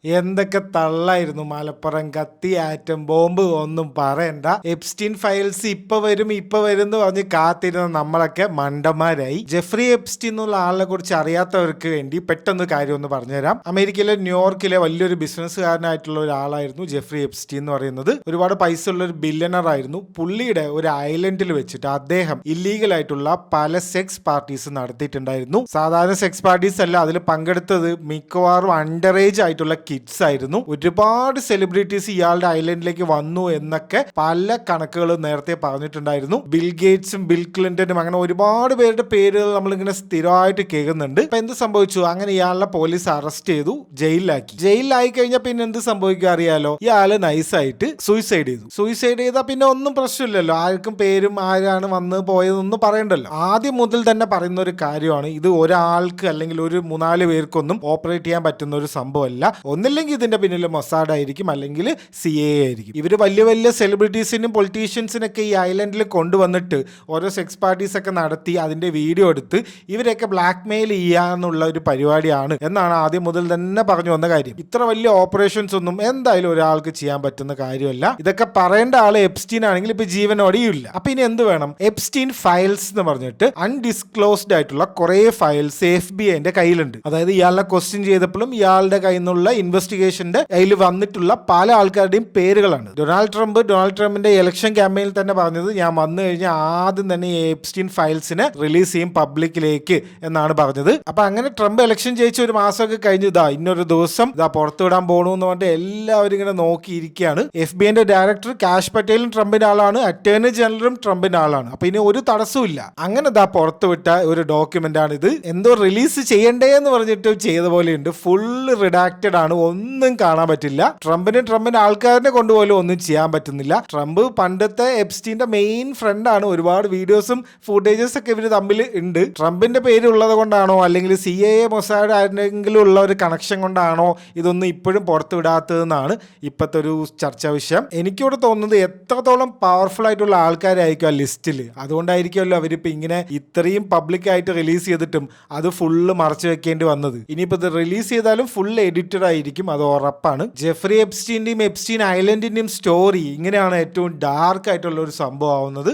എന്തൊക്കെ തള്ളായിരുന്നു മലപ്പുറം കത്തി atom bomb ഒന്നും പറയണ്ട. എപ്സ്റ്റീൻ ഫയൽസ് ഇപ്പൊ വരും എന്ന് പറഞ്ഞ് കാത്തിരുന്ന നമ്മളൊക്കെ മണ്ടന്മാരായി. ജെഫ്രി എപ്സ്റ്റീൻ എന്നുള്ള ആളിനെ കുറിച്ച് അറിയാത്തവർക്ക് വേണ്ടി പെട്ടെന്ന് കാര്യം ഒന്ന് പറഞ്ഞുതരാം. അമേരിക്കയിലെ ന്യൂയോർക്കിലെ വലിയൊരു ബിസിനസ്സുകാരനായിട്ടുള്ള ഒരാളായിരുന്നു ജെഫ്രി എപ്സ്റ്റീൻ എന്ന് പറയുന്നത്. ഒരുപാട് പൈസ ഉള്ള ഒരു ബില്യണർ ആയിരുന്നു. പുള്ളിയുടെ ഒരു ഐലൻഡിൽ വെച്ചിട്ട് അദ്ദേഹം ഇല്ലീഗൽ ആയിട്ടുള്ള പല സെക്സ് പാർട്ടീസ് നടത്തിയിട്ടുണ്ടായിരുന്നു. സാധാരണ സെക്സ് പാർട്ടീസ് അല്ല, അതിൽ പങ്കെടുത്തത് മിക്കവാറും അണ്ടർ ഏജ് ആയിട്ടുള്ള കിഡ്സ് ആയിരുന്നു. ഒരുപാട് സെലിബ്രിറ്റീസ് ഇയാളുടെ ഐലൻഡിലേക്ക് വന്നു എന്നൊക്കെ പല കണക്കുകളും നേരത്തെ പറഞ്ഞിട്ടുണ്ടായിരുന്നു. ബിൽ ഗേറ്റ്സും ബിൽ ക്ലിന്റനും അങ്ങനെ ഒരുപാട് പേരുടെ പേരുകൾ നമ്മളിങ്ങനെ സ്ഥിരമായിട്ട് കേൾക്കുന്നുണ്ട്. അപ്പൊ എന്ത് സംഭവിച്ചു? അങ്ങനെ ഇയാളെ പോലീസ് അറസ്റ്റ് ചെയ്തു, ജയിലിലായി കഴിഞ്ഞാൽ പിന്നെ എന്ത് സംഭവിക്കുക അറിയാലോ? ഇയാള് നൈസായിട്ട് സൂയിസൈഡ് ചെയ്താൽ പിന്നെ ഒന്നും പ്രശ്നമില്ലല്ലോ. ആർക്കും പേരും ആരാണ് വന്ന് പോയതെന്നൊന്നും പറയണ്ടല്ലോ. ആദ്യം മുതൽ തന്നെ പറയുന്ന ഒരു കാര്യമാണ്, ഇത് ഒരാൾക്ക് അല്ലെങ്കിൽ ഒരു 3-4 പേർക്കൊന്നും ഓപ്പറേറ്റ് ചെയ്യാൻ പറ്റുന്ന ഒരു സംഭവമല്ല. ഒന്നില്ലെങ്കിൽ ഇതിന്റെ പിന്നിൽ മൊസാഡ് ആയിരിക്കും, അല്ലെങ്കിൽ CIA ആയിരിക്കും. ഇവര് വലിയ വലിയ സെലിബ്രിറ്റീസിനും പൊളിറ്റീഷ്യൻസിനൊക്കെ ഈ ഐലൻഡിൽ കൊണ്ടുവന്നിട്ട് ഓരോ സെക്സ് പാർട്ടീസ് ഒക്കെ നടത്തി അതിന്റെ വീഡിയോ എടുത്ത് ഇവരൊക്കെ ബ്ലാക്ക് മെയിൽ ചെയ്യാന്നുള്ള ഒരു പരിപാടിയാണ് എന്നാണ് ആദ്യം മുതൽ തന്നെ പറഞ്ഞു വന്ന കാര്യം. ഇത്ര വലിയ ഓപ്പറേഷൻസ് ഒന്നും എന്തായാലും ഒരാൾക്ക് ചെയ്യാൻ പറ്റുന്ന കാര്യമല്ല. ഇതൊക്കെ പറയേണ്ട ആള് എപ്സ്റ്റീൻ ആണെങ്കിൽ ഇപ്പൊ ജീവനോടെയില്ല. അപ്പൊ ഇനി എന്ത് വേണം? എപ്സ്റ്റീൻ ഫയൽസ് എന്ന് പറഞ്ഞിട്ട് അൺഡിസ്ക്ലോസ്ഡ് ആയിട്ടുള്ള കുറെ ഫയൽസ് FBI കയ്യിലുണ്ട്. അതായത് ഇയാളെ ക്വസ്റ്റ്യൻ ചെയ്തപ്പോഴും ഇയാളുടെ കയ്യിൽ നിന്നുള്ള ഇൻവെസ്റ്റിഗേഷന്റെ അതിൽ വന്നിട്ടുള്ള പല ആൾക്കാരുടെയും പേരുകളാണ്. ഡൊണാൾഡ് ട്രംപിന്റെ ഇലക്ഷൻ ക്യാമ്പയിനിൽ തന്നെ പറഞ്ഞത്, ഞാൻ വന്നു കഴിഞ്ഞാൽ ആദ്യം തന്നെ ഈ എപ്സ്റ്റീൻ ഫയൽസിനെ റിലീസ് ചെയ്യും പബ്ലിക്കിലേക്ക് എന്നാണ് പറഞ്ഞത്. അപ്പൊ അങ്ങനെ ട്രംപ് ഇലക്ഷൻ ജയിച്ച ഒരു മാസമൊക്കെ കഴിഞ്ഞു, ഇന്നൊരു ദിവസം പുറത്തുവിടാൻ പോകണു എന്ന് പറഞ്ഞിട്ട് എല്ലാവരും ഇങ്ങനെ നോക്കിയിരിക്കുകയാണ്. FBI ഡയറക്ടർ കാഷ് പട്ടേലും ട്രംപിന്റെ ആളാണ്, അറ്റോർണി ജനറലും ട്രംപിന്റെ ആളാണ്. അപ്പൊ ഇനി ഒരു തടസ്സവും ഇല്ല. അങ്ങനെ പുറത്തുവിട്ട ഒരു ഡോക്യുമെന്റ് ആണ് ഇത്. എന്തോ റിലീസ് ചെയ്യണ്ടേ എന്ന് പറഞ്ഞിട്ട് ചെയ്ത പോലെയുണ്ട്. ഫുള്ള് റിഡാക്റ്റഡ് ആണ്, ഒന്നും കാണാൻ പറ്റില്ല. ട്രംപിന്റെ ആൾക്കാരനെ കൊണ്ടുപോലും ഒന്നും ചെയ്യാൻ പറ്റുന്നില്ല. ട്രംപ് പണ്ടത്തെ എപ്സ്റ്റീന്റെ മെയിൻ ഫ്രണ്ട് ആണ്. ഒരുപാട് വീഡിയോസും ഫുട്ടേജസ് ഒക്കെ ഇവര് തമ്മിൽ ഉണ്ട്. ട്രംപിന്റെ പേര് ഉള്ളത് കൊണ്ടാണോ അല്ലെങ്കിൽ CIA മൊസാഡ് ആരെങ്കിലും ഉള്ള ഒരു കണക്ഷൻ കൊണ്ടാണോ ഇതൊന്നും ഇപ്പോഴും പുറത്തു വിടാത്തതെന്നാണ് ഇപ്പോഴത്തെ ഒരു ചർച്ചാ വിഷയം. എനിക്കിവിടെ തോന്നുന്നത് എത്രത്തോളം പവർഫുൾ ആയിട്ടുള്ള ആൾക്കാരായിരിക്കും ആ ലിസ്റ്റിൽ. അതുകൊണ്ടായിരിക്കുമല്ലോ അവരിപ്പോ ഇങ്ങനെ ഇത്രയും പബ്ലിക് ആയിട്ട് റിലീസ് ചെയ്തിട്ടും അത് ഫുള്ള് മറച്ചു വെക്കേണ്ടി വന്നത്. ഇനിയിപ്പോ ഇത് റിലീസ് ചെയ്താലും ഫുൾ എഡിറ്റഡ് ആയിരിക്കും, അത് ഉറപ്പാണ്. ജെഫ്രി എപ്സ്റ്റീന്റെയും എപ്സ്റ്റീൻ ഐലൻഡിന്റെയും സ്റ്റോറി ഇങ്ങനെയാണ് ഏറ്റവും ഡാർക്ക് ആയിട്ടുള്ള ഒരു സംഭവം ആവുന്നത്.